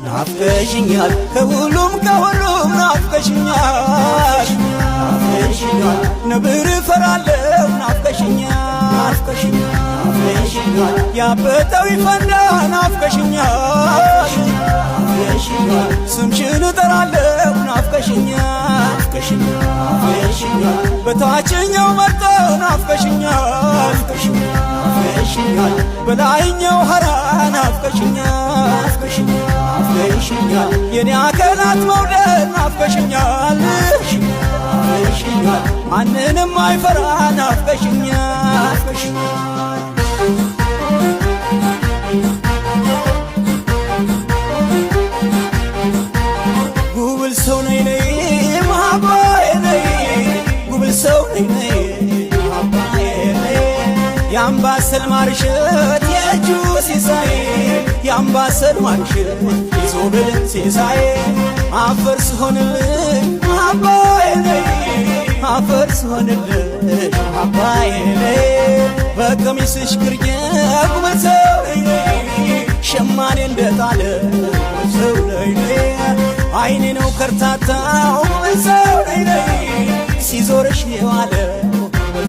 ናፍቀሽኛል ከሁሉም ናፍቀሽኛል ነብር ፈራለው ናፍቀሽኛል ያበጠው ይፈንዳ ናፍቀሽኛል ስምሽን እጠራለው ናፍቀሽኛል በታችኛው መርጦ ናፍቀሽኛል በላይኛው ሐራ ናፍቀሽኛል የኔ አካላት መውደድ ናፍቀሽኛል ማንንም አይፈራ ናፍቀሽኛል ጉብል ሰው ነይ ነይ መሃባዬ ነይ ጉብል ሰው ነይ ነይ መሃባዬ ነይ የአምባሰል ማርሸት የእጁ ሲሳይ የአምባሰል ማርሸት የዞብል ሲሳይ አፈር ስሆንልሽ መሃባዬ ነይ አፈር ስሆንልሽ መሃባዬ ነይ በቀሚስሽ ግርጌ ጉብል ሰው ነይ ነይ ሸማኔ እንደጣለ ሰው ነይ ነይ አይኔ ነው ከርታታው ጉብል ሰው ነይ ነይ ሲዞርሽ የዋለ